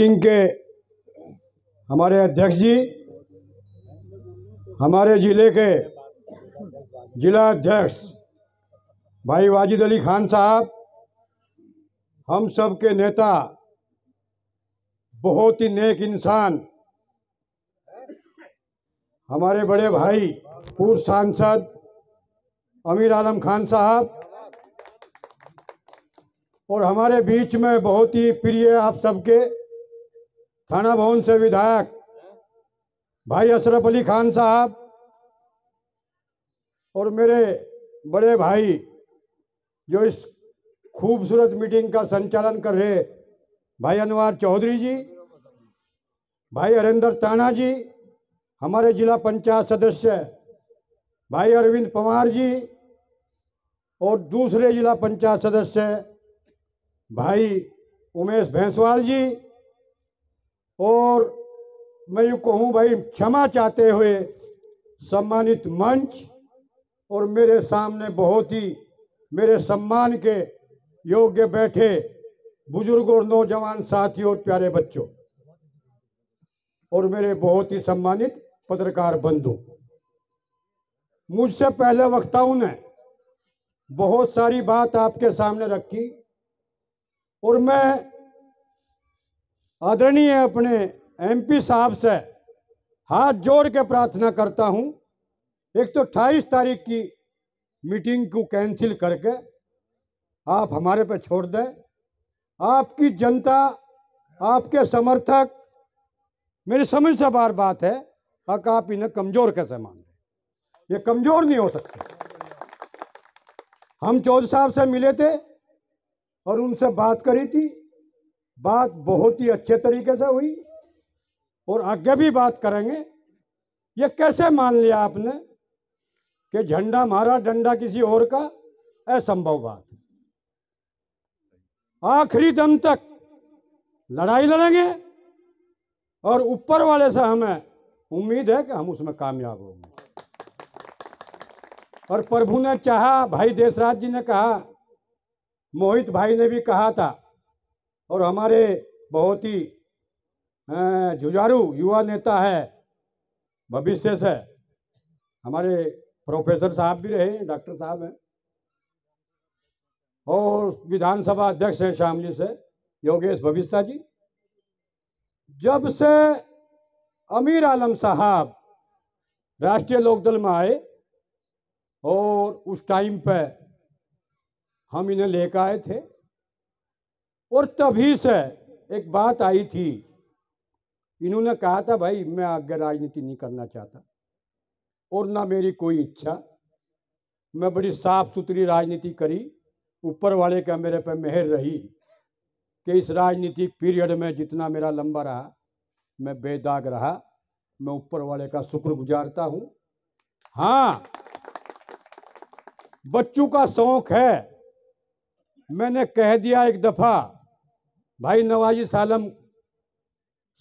Meeting के हमारे अध्यक्ष जी, हमारे ज़िले के जिला अध्यक्ष भाई वाजिद अली खान साहब, हम सब के नेता, बहुत ही नेक इंसान हमारे बड़े भाई पूर्व सांसद अमीर आलम खान साहब, और हमारे बीच में बहुत ही प्रिय आप सबके थाना भवन से विधायक भाई अशरफ अली खान साहब, और मेरे बड़े भाई जो इस खूबसूरत मीटिंग का संचालन कर रहे भाई अनवार चौधरी जी, भाई हरेंद्र ताना जी, हमारे जिला पंचायत सदस्य भाई अरविंद पवार जी, और दूसरे जिला पंचायत सदस्य भाई उमेश भैंसवाल जी, और मैं यूँ कहूँ भाई क्षमा चाहते हुए सम्मानित मंच और मेरे सामने बहुत ही मेरे सम्मान के योग्य बैठे बुजुर्ग और नौजवान साथियों और प्यारे बच्चों, और मेरे बहुत ही सम्मानित पत्रकार बंधु। मुझसे पहले वक्ताओं ने बहुत सारी बात आपके सामने रखी और मैं आदरणीय अपने एमपी साहब से हाथ जोड़ के प्रार्थना करता हूं, एक तो 28 तारीख की मीटिंग को कैंसिल करके आप हमारे पे छोड़ दें। आपकी जनता, आपके समर्थक, मेरी समझ से बार बात है कि आप इन्हें कमजोर कैसे मान रहे? ये कमजोर नहीं हो सकते। हम चौधरी साहब से मिले थे और उनसे बात करी थी, बात बहुत ही अच्छे तरीके से हुई और आगे भी बात करेंगे। ये कैसे मान लिया आपने कि झंडा हमारा डंडा किसी और का? असंभव बात। आखिरी दम तक लड़ाई लड़ेंगे और ऊपर वाले से हमें उम्मीद है कि हम उसमें कामयाब होंगे। और प्रभु ने चाहा, भाई देशराज जी ने कहा, मोहित भाई ने भी कहा था, और हमारे बहुत ही जुझारू युवा नेता है भविष्य से हमारे प्रोफेसर साहब भी रहे, डॉक्टर साहब हैं, और विधानसभा अध्यक्ष हैं शामली से योगेश भविष्य जी। जब से अमीर आलम साहब राष्ट्रीय लोकदल में आए और उस टाइम पे हम इन्हें लेकर आए थे, और तभी से एक बात आई थी, इन्होंने कहा था भाई मैं आगे राजनीति नहीं करना चाहता और ना मेरी कोई इच्छा, मैं बड़ी साफ सुथरी राजनीति करी, ऊपर वाले का मेरे पे मेहर रही कि इस राजनीतिक पीरियड में जितना मेरा लंबा रहा मैं बेदाग रहा, मैं ऊपर वाले का शुक्र गुजारता हूँ। हाँ, बच्चों का शौक है, मैंने कह दिया एक दफा भाई नवाजी सालम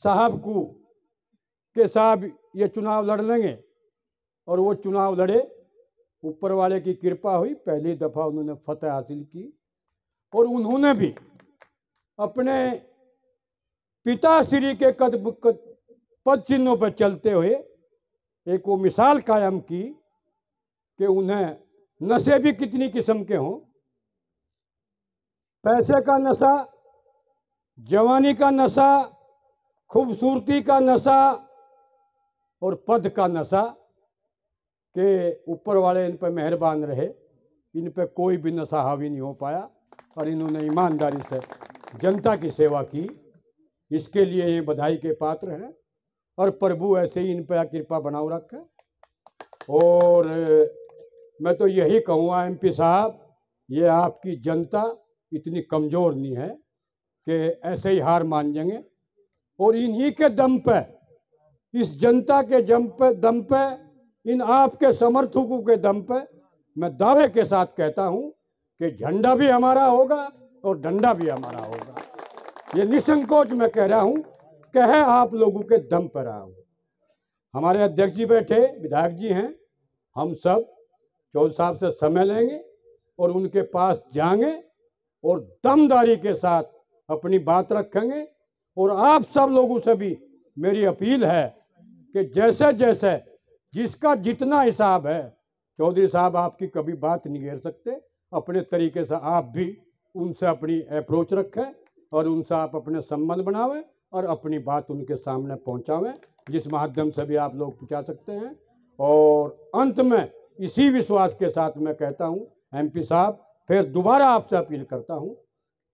साहब को कि साहब ये चुनाव लड़ लेंगे, और वो चुनाव लड़े, ऊपर वाले की कृपा हुई, पहली दफा उन्होंने फतह हासिल की, और उन्होंने भी अपने पिताश्री के पद चिन्हों पर चलते हुए एक वो मिसाल कायम की कि उन्हें नशे भी कितनी किस्म के हों, पैसे का नशा, जवानी का नशा, खूबसूरती का नशा और पद का नशा, के ऊपर वाले इन पर मेहरबान रहे, इन पर कोई भी नशा हावी नहीं हो पाया, और इन्होंने ईमानदारी से जनता की सेवा की, इसके लिए ये बधाई के पात्र हैं, और प्रभु ऐसे ही इन पर कृपा बनाओ रखे। और मैं तो यही कहूँगा एमपी साहब, ये आपकी जनता इतनी कमज़ोर नहीं है कि ऐसे ही हार मान जाएंगे, और इन्हीं के दम पे, इस जनता के दम पे, इन आपके समर्थकों के दम पे मैं दावे के साथ कहता हूं कि झंडा भी हमारा होगा और डंडा भी हमारा होगा। ये निसंकोच मैं कह रहा हूं, कहे आप लोगों के दम पर रहा हूं। हमारे अध्यक्ष जी बैठे, विधायक जी हैं, हम सब चौधरी साहब से समय लेंगे और उनके पास जाएंगे और दमदारी के साथ अपनी बात रखेंगे और आप सब लोगों से भी मेरी अपील है कि जैसे जैसे जिसका जितना हिसाब है, चौधरी साहब आपकी कभी बात नहीं घेर सकते, अपने तरीके से आप भी उनसे अपनी अप्रोच रखें और उनसे आप अपने संबंध बनावें और अपनी बात उनके सामने पहुंचावें, जिस माध्यम से भी आप लोग पहुंचा सकते हैं। और अंत में इसी विश्वास के साथ मैं कहता हूं, एमपी साहब, फिर दोबारा आपसे अपील करता हूं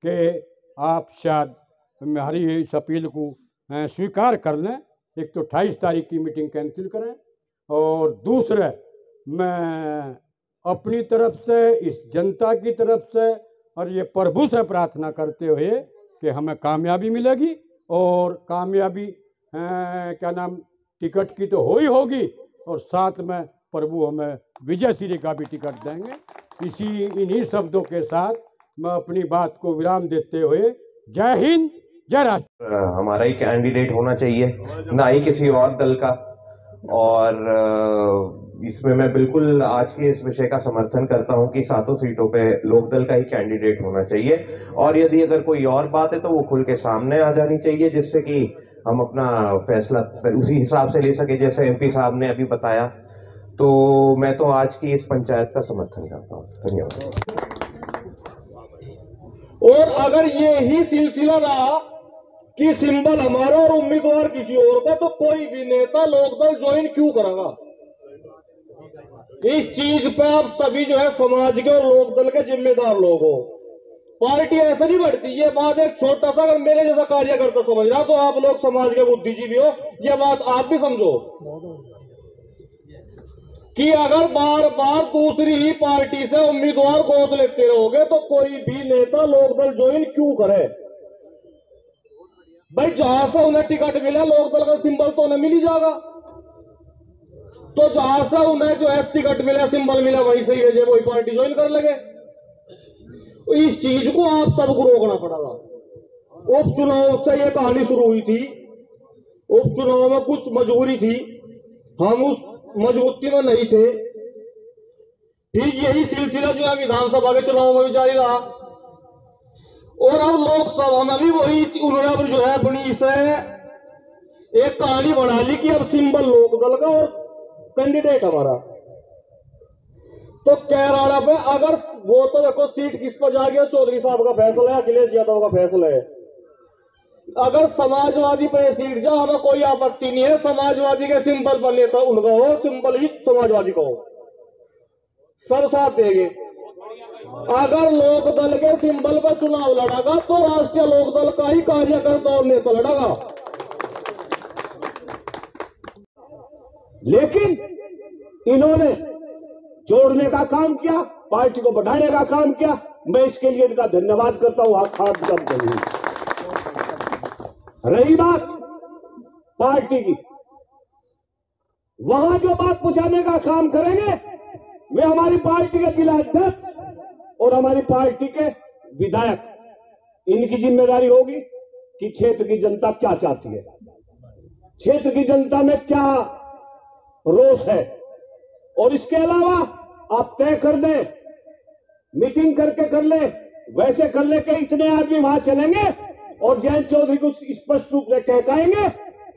कि आप शायद हमारी इस अपील को स्वीकार कर लें। एक तो 28 तारीख की मीटिंग कैंसिल करें, और दूसरे मैं अपनी तरफ से, इस जनता की तरफ से और ये प्रभु से प्रार्थना करते हुए कि हमें कामयाबी मिलेगी, और कामयाबी क्या नाम टिकट की तो हो ही होगी, और साथ में प्रभु हमें विजय श्री का भी टिकट देंगे। इन्हीं शब्दों के साथ मैं अपनी बात को विराम देते हुए जय हिंद जय राष्ट्र। हमारा ही कैंडिडेट होना चाहिए, ना ही किसी और दल का। और इसमें मैं बिल्कुल आज के इस विषय का समर्थन करता हूं कि 7 सीटों पे लोकदल का ही कैंडिडेट होना चाहिए, और यदि अगर कोई और बात है तो वो खुल के सामने आ जानी चाहिए, जिससे कि हम अपना फैसला उसी हिसाब से ले सके जैसे एमपी साहब ने अभी बताया। तो मैं तो आज की इस पंचायत का समर्थन करता हूँ। धन्यवाद। और अगर ये ही सिलसिला रहा कि सिंबल हमारा और उम्मीदवार किसी और का, तो कोई भी नेता लोकदल ज्वाइन क्यों करेगा? इस चीज पे आप सभी जो है समाज के और लोकदल के जिम्मेदार लोग हो। पार्टी ऐसे नहीं बढ़ती। ये बात एक छोटा सा, अगर मेरे जैसा कार्यकर्ता समझ रहा तो आप लोग समाज के बुद्धिजीवी हो, ये बात आप भी समझो कि अगर बार बार दूसरी ही पार्टी से उम्मीदवार गोद लेते रहोगे तो कोई भी नेता लोकदल ज्वाइन क्यों करे? भाई जहां से उन्हें टिकट मिला, लोकदल का सिंबल तो उन्हें मिल ही जाएगा। तो जहां से उन्हें जो है टिकट मिला, सिंबल मिला, वहीं से ही वही पार्टी ज्वाइन कर लगे। इस चीज को आप सबको रोकना पड़ेगा। उपचुनाव से यह कहानी शुरू हुई थी। उपचुनाव में कुछ मजबूरी थी, हम उस मजबूती में नहीं थे। फिर यही सिलसिला जो है विधानसभा के चुनाव में भी जारी रहा, और अब लोकसभा में भी वही उन्होंने अब जो है अपनी से एक कहानी बना ली कि अब सिंबल लोकदल का और कैंडिडेट हमारा। तो कैराड़ा पे अगर वो तो देखो सीट किस पर जा गया, चौधरी साहब का फैसला है, अखिलेश यादव का फैसला है। अगर समाजवादी पे सीट जा, हमें कोई आपत्ति नहीं है, समाजवादी के सिंबल पर नेता उनका हो, सिंबल ही समाजवादी का हो, सब साथ देंगे। अगर लोकदल के सिंबल पर चुनाव लड़ेगा तो राष्ट्रीय लोकदल का ही कार्यकर्ता और नेता लड़ेगा। लेकिन इन्होंने जोड़ने का काम किया, पार्टी को बढ़ाने का काम किया। मैं इसके लिए इनका धन्यवाद करता हूं। हाथ जब नहीं। रही बात पार्टी की, वहां जो बात पहुंचाने का काम करेंगे वे हमारी पार्टी के जिला अध्यक्ष और हमारी पार्टी के विधायक, इनकी जिम्मेदारी होगी कि क्षेत्र की जनता क्या चाहती है, क्षेत्र की जनता में क्या रोष है। और इसके अलावा आप तय कर दें, मीटिंग करके कर ले, वैसे कर ले कि इतने आदमी वहां चलेंगे और जयंत चौधरी को स्पष्ट रूप से कहकाएंगे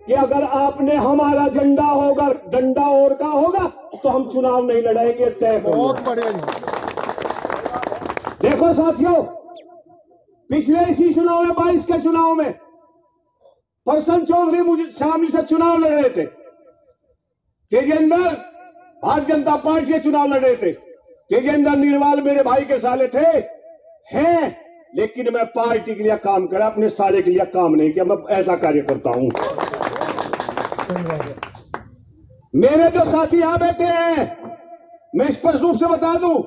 कि अगर आपने हमारा झंडा होगा, डंडा और का होगा तो हम चुनाव नहीं लड़ाएंगे। तय बहुत बढ़िया। देखो साथियों, पिछले इसी चुनाव में 22 के चुनाव में प्रसन्न चौधरी मुझे शामिल से चुनाव लड़ रहे थे, तेजेंद्र भारतीय जनता पार्टी से चुनाव लड़ रहे थे। तेजेंद्र निर्वाल मेरे भाई के साले थे, हैं, लेकिन मैं पार्टी के लिए काम करा, अपने साले के लिए काम नहीं किया। मैं ऐसा कार्य करता हूं। मेरे जो साथी यहां बैठे हैं, मैं स्पष्ट रूप से बता दूं,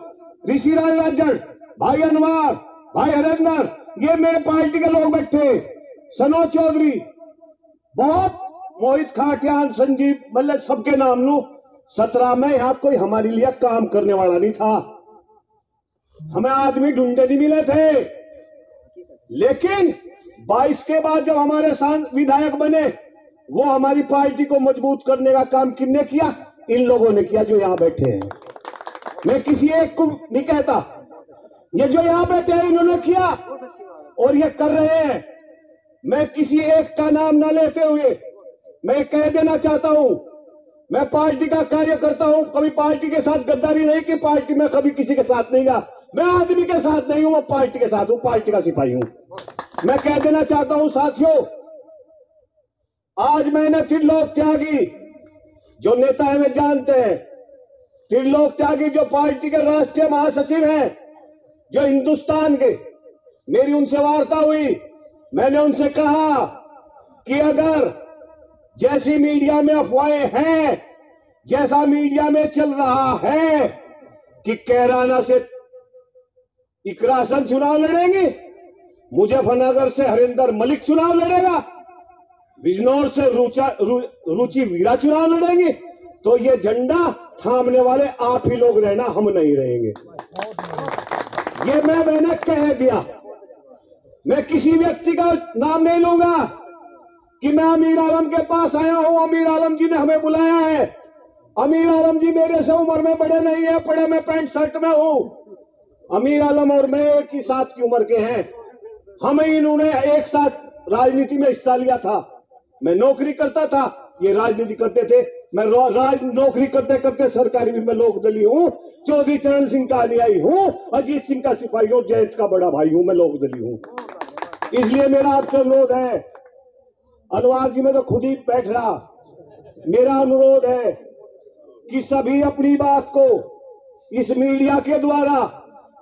ऋषि राज राजन, भाई अनवर, भाई हरेंद्र, ये मेरे पार्टी के लोग बैठे, सनोज चौधरी, बहुत मोहित खाटियान, संजीव मल्ल, सबके नाम लू। 17 में यहां कोई हमारे लिए काम करने वाला नहीं था, हमें आदमी ढूंढे नहीं मिले थे। लेकिन 22 के बाद जब हमारे विधायक बने, वो हमारी पार्टी को मजबूत करने का काम किसने किया? इन लोगों ने किया जो यहां बैठे हैं। मैं किसी एक को नहीं कहता, ये जो यहां बैठे हैं इन्होंने किया और ये कर रहे हैं। मैं किसी एक का नाम ना लेते हुए मैं कह देना चाहता हूं, मैं पार्टी का कार्य करता हूं, कभी पार्टी के साथ गद्दारी नहीं की, पार्टी में कभी किसी के साथ नहीं गया, मैं आदमी के साथ नहीं हूं, मैं पार्टी के साथ हूं, पार्टी का सिपाही हूं। मैं कह देना चाहता हूं साथियों, आज मैंने त्रिलोक त्यागी जो नेता है वे जानते हैं, त्रिलोक त्यागी जो पार्टी के राष्ट्रीय महासचिव हैं, जो हिंदुस्तान के, मेरी उनसे वार्ता हुई, मैंने उनसे कहा कि अगर जैसी मीडिया में अफवाहें हैं, जैसा मीडिया में चल रहा है कि कैराना से इकरासन चुनाव लड़ेंगे, मुजफ्फरनगर से हरिंदर मलिक चुनाव लड़ेगा, बिजनौर से रुचि वीरा चुनाव लड़ेंगे, तो ये झंडा थामने वाले आप ही लोग रहना, हम नहीं रहेंगे। ये मैंने कह दिया। मैं किसी व्यक्ति का नाम नहीं लूंगा कि मैं अमीर आलम के पास आया हूं, अमीर आलम जी ने हमें बुलाया है। अमीर आलम जी मेरे से उम्र में बड़े नहीं है, बड़े मैं पैंट शर्ट में हूं। अमीर आलम और मैं एक ही साथ की उम्र के हैं, हम इन्होंने एक साथ राजनीति में हिस्सा लिया था। मैं नौकरी करता था, ये राजनीति करते थे। मैं नौकरी करते करते सरकारी में लोकदली हूं, चौधरी चरण सिंह का अनुयायी हूं, अजीत सिंह का सिपाही हूं, जयंत का बड़ा भाई हूं, मैं लोकदली हूं। इसलिए मेरा आपसे अनुरोध है, अनुवाद जी में तो खुद ही बैठ रहा, मेरा अनुरोध है कि सभी अपनी बात को इस मीडिया के द्वारा,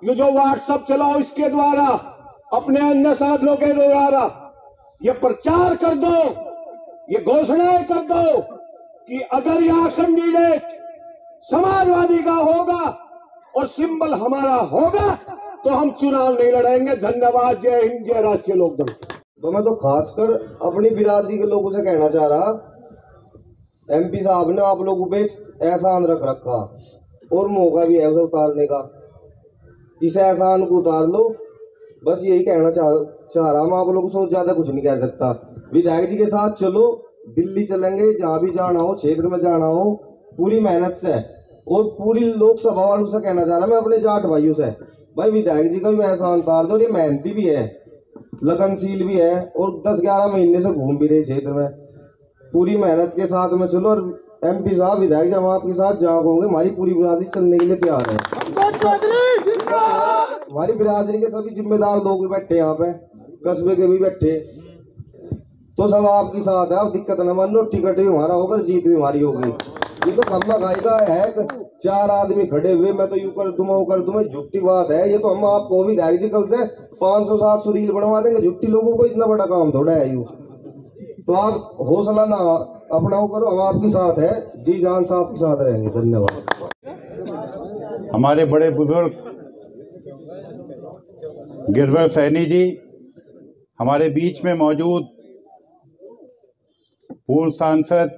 ये जो व्हाट्सएप चलाओ इसके द्वारा, अपने अन्य साधनों के द्वारा ये प्रचार कर दो, ये घोषणाएं कर दो कि अगर यहां कैंडिडेट समाजवादी का होगा और सिंबल हमारा होगा तो हम चुनाव नहीं लड़ेंगे। धन्यवाद। जय हिंद, जय राष्ट्रीय लोकदल। तो मैं तो खासकर अपनी बिरादरी के लोगों से कहना चाह रहा, एमपी साहब ने आप लोगों पे एहसान रख रखा और मौका भी है उसे उतारने का, इस एहसान को उतार लो। बस यही कहना चाह रहा मैं आप लोगों से, ज्यादा कुछ नहीं कह सकता। विधायक जी के साथ चलो, दिल्ली चलेंगे, जहाँ भी जाना हो, क्षेत्र में जाना हो, पूरी मेहनत से। और पूरी लोकसभा वालों से कहना चाह रहा मैं, अपने जाट भाइयों से, भाई विधायक जी का भी एहसान उतार दो। ये मेहनती भी है, लगनशील भी है और 10-11 महीने से घूम भी रहे क्षेत्र में, पूरी मेहनत के साथ में चलो। और एमपी साहब, विधायक जी, हम आपके साथ जहाँ होंगे, हमारी पूरी बिरादरी चलने के लिए तैयार है। हमारी बिरादरी के सभी जिम्मेदार लोग भी बैठे यहाँ पे, कस्बे के भी बैठे, तो सब आपके साथ है। आप दिक्कत न मानो, टिकट भी हमारा होगा, जीत भी हमारी होगी। ये तो खम्मा खाई का है, 4 आदमी खड़े हुए, मैं तो यूं कर दूंगा वो कर दूंगा, झुट्टी बात है ये तो। हम आपको भी विधायक जी कल से 500-700 रील बनवा देंगे, झुट्टी लोगों को इतना बड़ा काम थोड़ा है यूं। तो आप हौसला ना अपना वो करो, हम आपके साथ है, जी जान से आपके साथ रहेंगे। धन्यवाद। हमारे बड़े बुजुर्ग गिरवर सैनी जी हमारे बीच में मौजूद, पूर्व सांसद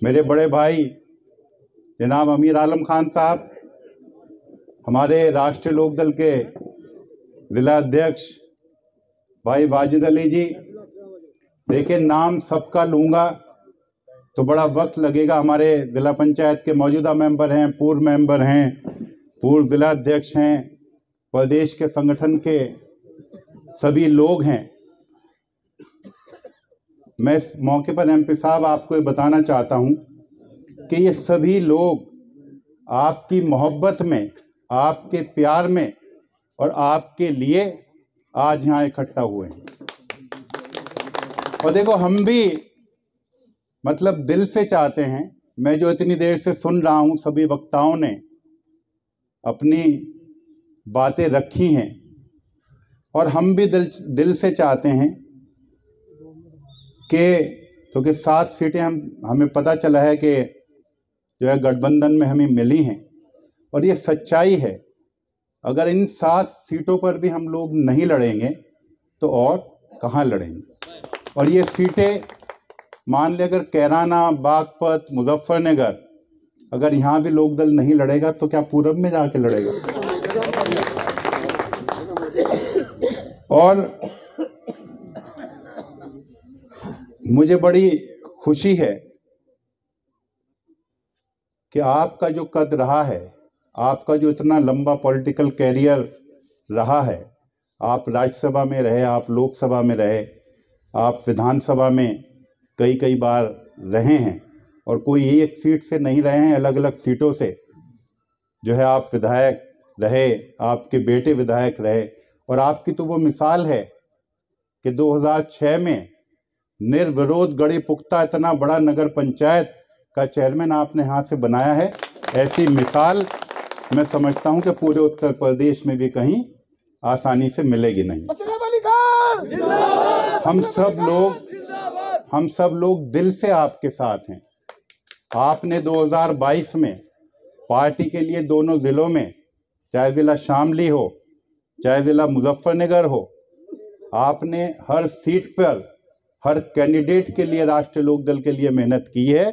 मेरे बड़े भाई जनाब अमीर आलम खान साहब, हमारे राष्ट्रीय लोकदल के जिला अध्यक्ष भाई वाजिद अली जी। देखिए, नाम सबका लूँगा तो बड़ा वक्त लगेगा। हमारे ज़िला पंचायत के मौजूदा मेंबर हैं, पूर्व मेंबर हैं, पूर्व ज़िला अध्यक्ष हैं, प्रदेश के संगठन के सभी लोग हैं। मैं इस मौके पर एमपी साहब आपको ये बताना चाहता हूँ कि ये सभी लोग आपकी मोहब्बत में, आपके प्यार में और आपके लिए आज यहाँ इकट्ठा हुए हैं। और देखो, हम भी मतलब दिल से चाहते हैं, मैं जो इतनी देर से सुन रहा हूँ, सभी वक्ताओं ने अपनी बातें रखी हैं और हम भी दिल से चाहते हैं कि, क्योंकि 7 सीटें हमें पता चला है कि जो है गठबंधन में हमें मिली हैं, और ये सच्चाई है। अगर इन 7 सीटों पर भी हम लोग नहीं लड़ेंगे तो और कहाँ लड़ेंगे। और ये सीटें मान ले, अगर कैराना, बागपत, मुजफ्फरनगर, अगर यहाँ भी लोकदल नहीं लड़ेगा तो क्या पूरब में जाके लड़ेगा। और मुझे बड़ी खुशी है कि आपका जो कद रहा है, आपका जो इतना लंबा पॉलिटिकल कैरियर रहा है, आप राज्यसभा में रहे, आप लोकसभा में रहे, आप विधानसभा में कई कई बार रहे हैं और कोई एक सीट से नहीं रहे हैं, अलग अलग सीटों से जो है आप विधायक रहे, आपके बेटे विधायक रहे। और आपकी तो वो मिसाल है कि 2006 में निर्विरोध गढ़ी पुख्ता इतना बड़ा नगर पंचायत का चेयरमैन आपने यहाँ से बनाया है। ऐसी मिसाल मैं समझता हूँ कि पूरे उत्तर प्रदेश में भी कहीं आसानी से मिलेगी नहीं। हम सब लोग दिल से आपके साथ हैं। आपने 2022 में पार्टी के लिए दोनों जिलों में, चाहे जिला शामली हो चाहे जिला मुजफ्फरनगर हो, आपने हर सीट पर हर कैंडिडेट के लिए राष्ट्रीय लोकदल के लिए मेहनत की है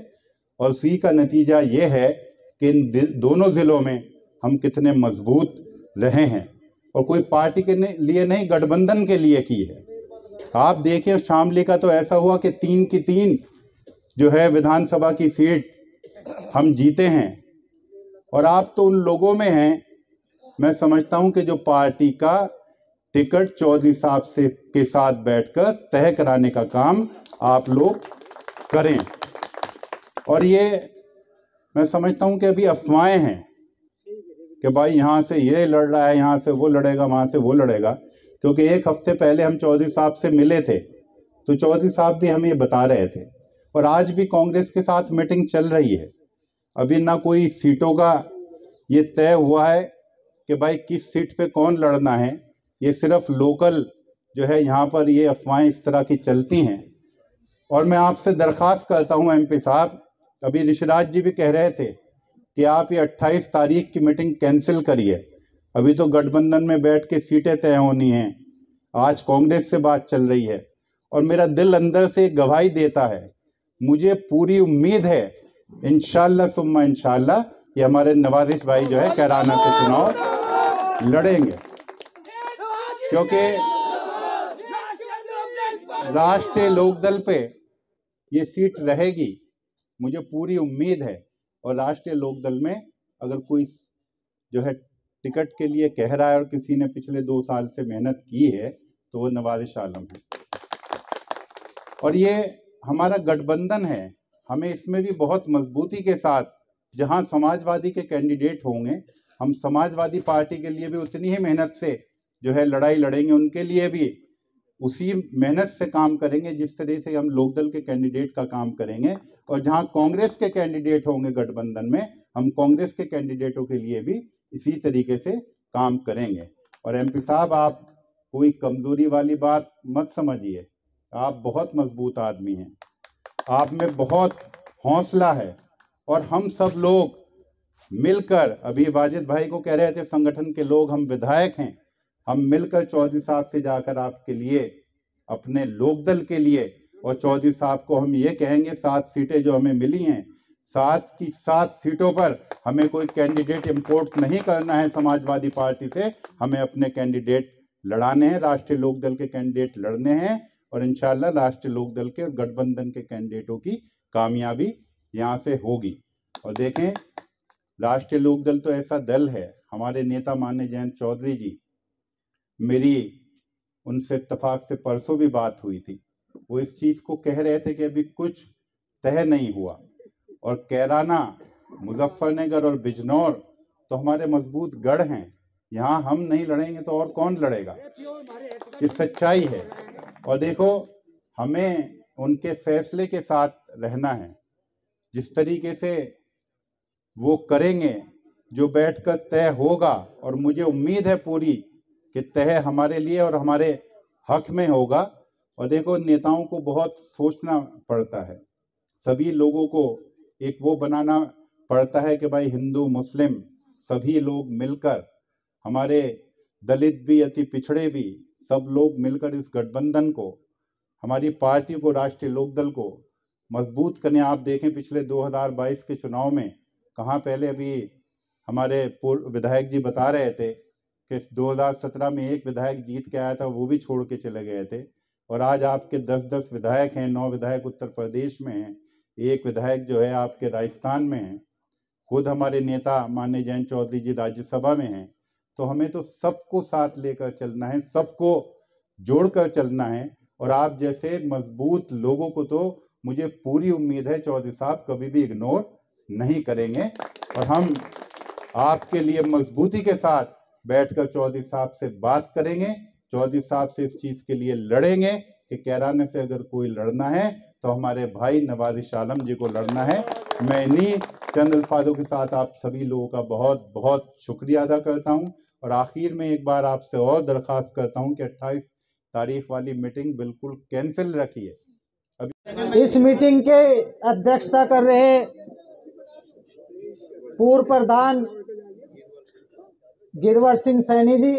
और उसी का नतीजा ये है कि इन दोनों जिलों में हम कितने मजबूत रहे हैं और कोई पार्टी के लिए नहीं, गठबंधन के लिए की है। आप देखिए शामली का तो ऐसा हुआ कि 3 की 3 जो है विधानसभा की सीट हम जीते हैं और आप तो उन लोगों में हैं, मैं समझता हूं कि जो पार्टी का टिकट चौधरी साहब से के साथ बैठकर तय कराने का काम आप लोग करें। और ये मैं समझता हूं कि अभी अफवाहें हैं कि भाई यहाँ से ये लड़ रहा है, यहाँ से वो लड़ेगा, वहाँ से वो लड़ेगा, क्योंकि 1 हफ्ते पहले हम चौधरी साहब से मिले थे तो चौधरी साहब भी हमें बता रहे थे और आज भी कांग्रेस के साथ मीटिंग चल रही है। अभी ना कोई सीटों का ये तय हुआ है कि भाई किस सीट पे कौन लड़ना है, ये सिर्फ लोकल जो है यहाँ पर ये अफवाहें इस तरह की चलती हैं। और मैं आपसे दरख्वास्त करता हूँ MP साहब, अभी ऋषिराज जी भी कह रहे थे कि आप ये 28 तारीख की मीटिंग कैंसिल करिए, अभी तो गठबंधन में बैठ के सीटें तय होनी हैं, आज कांग्रेस से बात चल रही है। और मेरा दिल अंदर से गवाही देता है, मुझे पूरी उम्मीद है इंशाअल्लाह सुम्मा इंशाअल्लाह ये हमारे नवाजिश भाई जो है कैराना के चुनाव लड़ेंगे, क्योंकि राष्ट्रीय लोकदल पे ये सीट रहेगी, मुझे पूरी उम्मीद है। और राष्ट्रीय लोकदल में अगर कोई जो है टिकट के लिए कह रहा है और किसी ने पिछले 2 साल से मेहनत की है तो वो नवाजिश आलम है। और ये हमारा गठबंधन है, हमें इसमें भी बहुत मजबूती के साथ, जहां समाजवादी के कैंडिडेट होंगे हम समाजवादी पार्टी के लिए भी उतनी ही मेहनत से जो है लड़ाई लड़ेंगे, उनके लिए भी उसी मेहनत से काम करेंगे जिस तरह से हम लोकदल के कैंडिडेट का काम करेंगे। और जहां कांग्रेस के कैंडिडेट होंगे गठबंधन में, हम कांग्रेस के कैंडिडेटों के लिए भी इसी तरीके से काम करेंगे। और MP साहब, आप कोई कमजोरी वाली बात मत समझिए, आप बहुत मजबूत आदमी हैं, आप में बहुत हौसला है। और हम सब लोग मिलकर, अभी वाजिद भाई को कह रहे थे संगठन के लोग, हम विधायक हैं, हम मिलकर चौधरी साहब से जाकर आपके लिए, अपने लोकदल के लिए, और चौधरी साहब को हम ये कहेंगे 7 सीटें जो हमें मिली हैं, 7 की 7 सीटों पर हमें कोई कैंडिडेट इंपोर्ट नहीं करना है समाजवादी पार्टी से, हमें अपने कैंडिडेट लड़ाने हैं, राष्ट्रीय लोकदल के कैंडिडेट लड़ने हैं। और इंशाल्लाह राष्ट्रीय लोकदल के और गठबंधन के कैंडिडेटों की कामयाबी यहाँ से होगी। और देखें, राष्ट्रीय लोकदल तो ऐसा दल है, हमारे नेता माननीय जयंत चौधरी जी, मेरी उनसे इत्तेफाक से परसों भी बात हुई थी, वो इस चीज को कह रहे थे कि अभी कुछ तय नहीं हुआ, और कैराना, मुजफ्फरनगर और बिजनौर तो हमारे मजबूत गढ़ हैं, यहाँ हम नहीं लड़ेंगे तो और कौन लड़ेगा, ये सच्चाई है। और देखो, हमें उनके फैसले के साथ रहना है, जिस तरीके से वो करेंगे, जो बैठकर तय होगा, और मुझे उम्मीद है पूरी कि तय हमारे लिए और हमारे हक में होगा। और देखो, नेताओं को बहुत सोचना पड़ता है, सभी लोगों को एक वो बनाना पड़ता है कि भाई हिंदू मुस्लिम सभी लोग मिलकर, हमारे दलित भी, अति पिछड़े भी, सब लोग मिलकर इस गठबंधन को, हमारी पार्टी को, राष्ट्रीय लोकदल को मजबूत करें। आप देखें पिछले 2022 के चुनाव में कहाँ, पहले अभी हमारे पूर्व विधायक जी बता रहे थे कि 2017 में एक विधायक जीत के आया था, वो भी छोड़ के चले गए थे। और आज आपके 10-10 विधायक हैं, 9 विधायक उत्तर प्रदेश में हैं, 1 विधायक जो है आपके राजस्थान में है, खुद हमारे नेता माननीय जयंत चौधरी जी राज्यसभा में हैं। तो हमें तो सबको साथ लेकर चलना है, सबको जोड़कर चलना है। और आप जैसे मजबूत लोगों को तो मुझे पूरी उम्मीद है चौधरी साहब कभी भी इग्नोर नहीं करेंगे, और हम आपके लिए मजबूती के साथ बैठकर चौधरी साहब से बात करेंगे, चौधरी साहब से इस चीज के लिए लड़ेंगे कि कैराने से अगर कोई लड़ना है तो हमारे भाई नवाजिश आलम जी को लड़ना है। मैं इन्हीं चंद अल्फाजों के साथ आप सभी लोगों का बहुत बहुत शुक्रिया अदा करता हूं, और आखिर में एक बार आपसे और दरखास्त करता हूं कि 28 तारीख वाली मीटिंग बिल्कुल कैंसिल रखिए। इस मीटिंग के अध्यक्षता कर रहे पूर्व प्रधान गिरवर सिंह सैनी जी,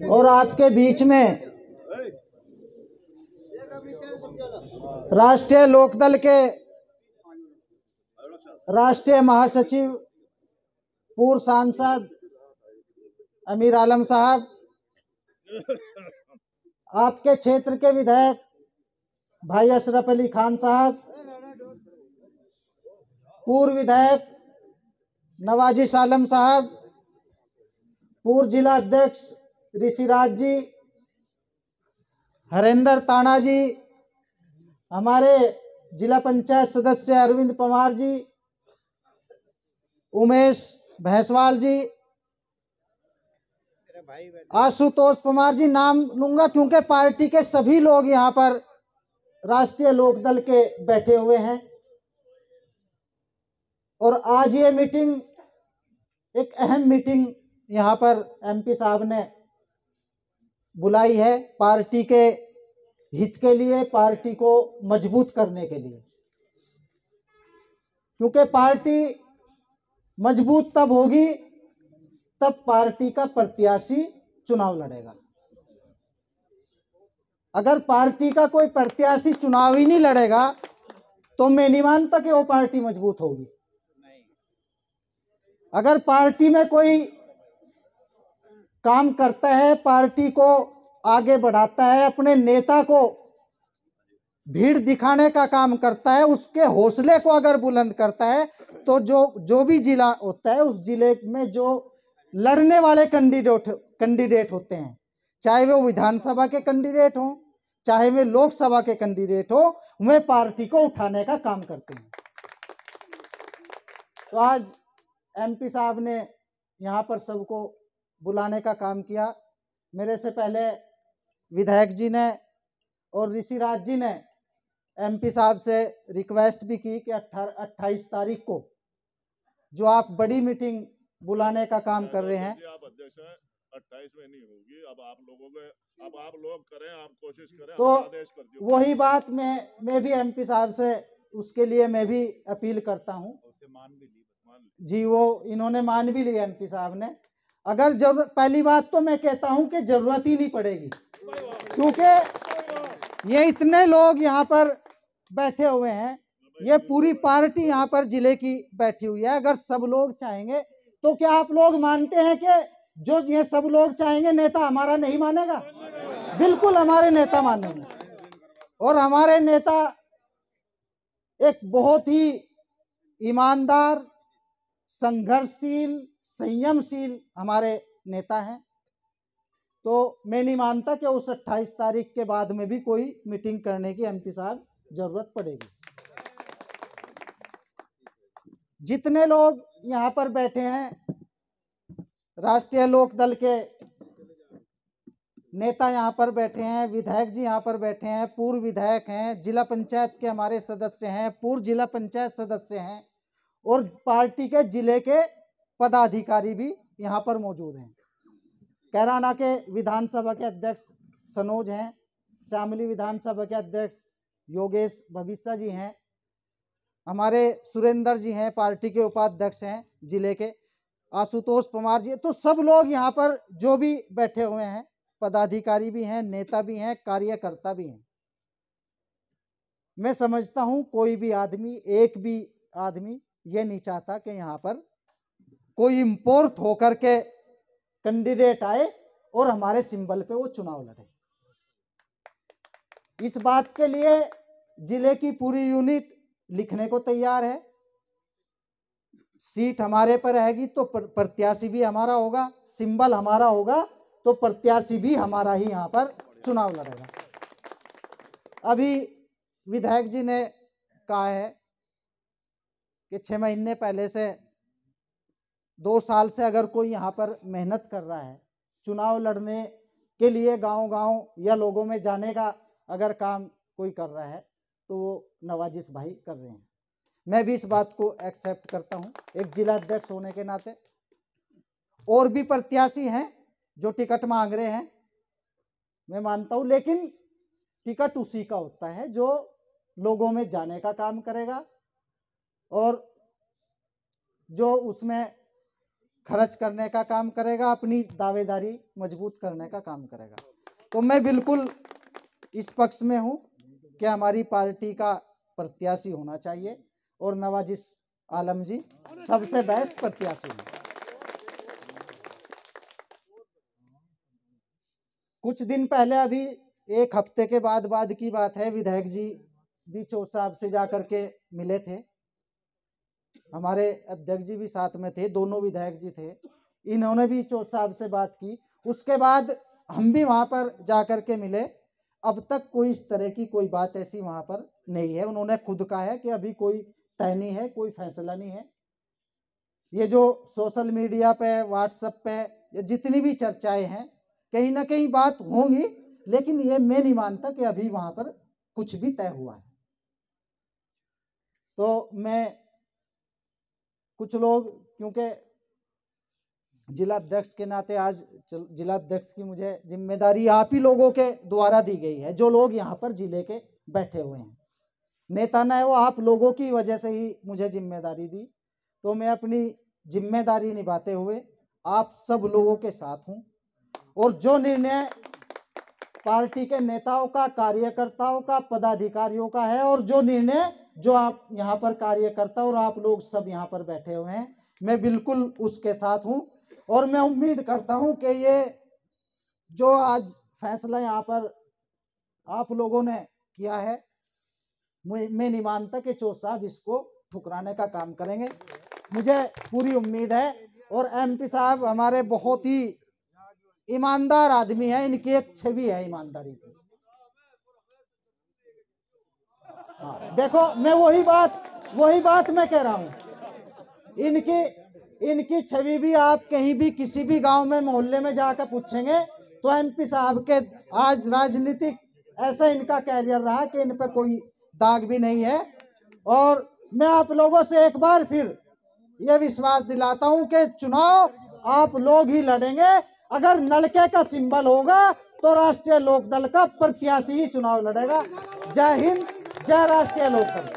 और आपके बीच में राष्ट्रीय लोकदल के राष्ट्रीय महासचिव पूर्व सांसद अमीर आलम साहब, आपके क्षेत्र के विधायक भाई अशरफ अली खान साहब, पूर्व विधायक नवाजिश आलम साहब, पूर्व जिला अध्यक्ष ऋषिराज जी, हरेंद्र ताना जी, हमारे जिला पंचायत सदस्य अरविंद पवार जी, उमेश भैंसवाल जी, आशुतोष पवार जी, नाम लूंगा क्योंकि पार्टी के सभी लोग यहाँ पर राष्ट्रीय लोकदल के बैठे हुए हैं। और आज ये मीटिंग एक अहम मीटिंग यहाँ पर एमपी साहब ने बुलाई है, पार्टी के हित के लिए, पार्टी को मजबूत करने के लिए, क्योंकि पार्टी मजबूत तब होगी तब पार्टी का प्रत्याशी चुनाव लड़ेगा। अगर पार्टी का कोई प्रत्याशी चुनाव ही नहीं लड़ेगा तो मैं नहीं मानता कि वो पार्टी मजबूत होगी। अगर पार्टी में कोई काम करता है, पार्टी को आगे बढ़ाता है, अपने नेता को भीड़ दिखाने का काम करता है, उसके हौसले को अगर बुलंद करता है, तो जो भी जिला होता है उस जिले में जो लड़ने वाले कैंडिडेट होते हैं, चाहे वो विधानसभा के कैंडिडेट हों, चाहे वे लोकसभा के कैंडिडेट हो, वे पार्टी को उठाने का काम करते हैं। तो आज एमपी साहब ने यहाँ पर सबको बुलाने का काम किया। मेरे से पहले विधायक जी ने और ऋषिराज जी ने एमपी साहब से रिक्वेस्ट भी की कि 28 तारीख को जो आप बड़ी मीटिंग बुलाने का काम कर रहे हैं, आप अध्यक्ष हैं, 28 में नहीं होगी। अब आप लोगों के, अब आप लोग करें, आप कोशिश करें, तो आदेश कर दियो। वही बात मैं भी एमपी साहब से उसके लिए मैं भी अपील करता हूं जी। वो इन्होंने मान भी लिया एमपी साहब ने। अगर जरूरत, पहली बात तो मैं कहता हूं कि जरूरत ही नहीं पड़ेगी, क्योंकि ये इतने लोग यहाँ पर बैठे हुए हैं, ये पूरी पार्टी यहाँ पर जिले की बैठी हुई है। अगर सब लोग चाहेंगे तो क्या आप लोग मानते हैं कि जो ये सब लोग चाहेंगे नेता हमारा नहीं मानेगा? बिल्कुल हमारे नेता मानेंगे। और हमारे नेता एक बहुत ही ईमानदार, संघर्षशील, संयमशील हमारे नेता हैं। तो मैं नहीं मानता कि उस 28 तारीख के बाद में भी कोई मीटिंग करने की एमपी साहब जरूरत पड़ेगी। जितने लोग यहाँ पर बैठे हैं, राष्ट्रीय लोकदल के नेता यहाँ पर बैठे हैं, विधायक जी यहाँ पर बैठे हैं, पूर्व विधायक हैं, जिला पंचायत के हमारे सदस्य हैं, पूर्व जिला पंचायत सदस्य हैं, और पार्टी के जिले के पदाधिकारी भी यहाँ पर मौजूद हैं। कैराना के विधानसभा के अध्यक्ष सनोज हैं, शामली विधानसभा के अध्यक्ष योगेश भविष्य जी हैं, हमारे सुरेंद्र जी हैं, पार्टी के उपाध्यक्ष हैं जिले के, आशुतोष पवार जी। तो सब लोग यहाँ पर जो भी बैठे हुए हैं, पदाधिकारी भी हैं, नेता भी हैं, कार्यकर्ता भी हैं। मैं समझता हूँ कोई भी आदमी, एक भी आदमी ये नहीं चाहता कि यहाँ पर कोई इंपोर्ट होकर के कैंडिडेट आए और हमारे सिंबल पे वो चुनाव लड़े। इस बात के लिए जिले की पूरी यूनिट लिखने को तैयार है। सीट हमारे पर रहेगी तो प्रत्याशी भी हमारा होगा, सिंबल हमारा होगा तो प्रत्याशी भी हमारा ही यहाँ पर चुनाव लड़ेगा। अभी विधायक जी ने कहा है कि 6 महीने पहले से 2 साल से अगर कोई यहाँ पर मेहनत कर रहा है चुनाव लड़ने के लिए, गांव-गांव या लोगों में जाने का अगर काम कोई कर रहा है तो वो नवाजिश भाई कर रहे हैं। मैं भी इस बात को एक्सेप्ट करता हूँ एक जिला अध्यक्ष होने के नाते। और भी प्रत्याशी हैं जो टिकट मांग रहे हैं, मैं मानता हूँ, लेकिन टिकट उसी का होता है जो लोगों में जाने का काम करेगा और जो उसमें खर्च करने का काम करेगा, अपनी दावेदारी मजबूत करने का काम करेगा। तो मैं बिल्कुल इस पक्ष में हूँ कि हमारी पार्टी का प्रत्याशी होना चाहिए और नवाजिश आलम जी सबसे बेस्ट प्रत्याशी हैं। कुछ दिन पहले, अभी 1 हफ्ते के बाद की बात है, विधायक जी भी चौथ साहब से जाकर के मिले थे। हमारे अध्यक्ष जी भी साथ में थे, दोनों विधायक जी थे, इन्होंने भी चौथ साहब से बात की। उसके बाद हम भी वहाँ पर जाकर के मिले। अब तक कोई इस तरह की कोई बात ऐसी वहाँ पर नहीं है। उन्होंने खुद कहा है कि अभी कोई तय नहीं है, कोई फैसला नहीं है। ये जो सोशल मीडिया पे, व्हाट्सएप पे ये जितनी भी चर्चाएं हैं, कहीं ना कहीं बात होंगी, लेकिन ये मैं नहीं मानता कि अभी वहाँ पर कुछ भी तय हुआ है। तो मैं, कुछ लोग, क्योंकि जिला अध्यक्ष के नाते आज जिला अध्यक्ष की मुझे जिम्मेदारी आप ही लोगों के द्वारा दी गई है, जो लोग यहाँ पर जिले के बैठे हुए हैं। नेता न है वो, आप लोगों की वजह से ही मुझे जिम्मेदारी दी। तो मैं अपनी जिम्मेदारी निभाते हुए आप सब लोगों के साथ हूँ और जो निर्णय पार्टी के नेताओं का, कार्यकर्ताओं का, पदाधिकारियों का है और जो निर्णय जो आप यहाँ पर कार्यकर्ता और आप लोग सब यहाँ पर बैठे हुए हैं, मैं बिल्कुल उसके साथ हूँ। और मैं उम्मीद करता हूँ कि ये जो आज फैसला यहाँ पर आप लोगों ने किया है, मैं नहीं मानता कि चौथ साहब इसको ठुकराने का काम करेंगे। मुझे पूरी उम्मीद है। और एमपी साहब हमारे बहुत ही ईमानदार आदमी है, इनकी एक छवि है ईमानदारी की। हाँ, देखो मैं वही बात मैं कह रहा हूँ, इनकी छवि भी आप कहीं भी किसी भी गांव में, मोहल्ले में जाकर पूछेंगे तो एमपी साहब के आज राजनीतिक ऐसा इनका कैरियर रहा कि इन पे कोई दाग भी नहीं है। और मैं आप लोगों से एक बार फिर ये विश्वास दिलाता हूं कि चुनाव आप लोग ही लड़ेंगे। अगर नलके का सिंबल होगा तो राष्ट्रीय लोकदल का प्रत्याशी ही चुनाव लड़ेगा। जय हिंद, जय राष्ट्रीय लोकदल।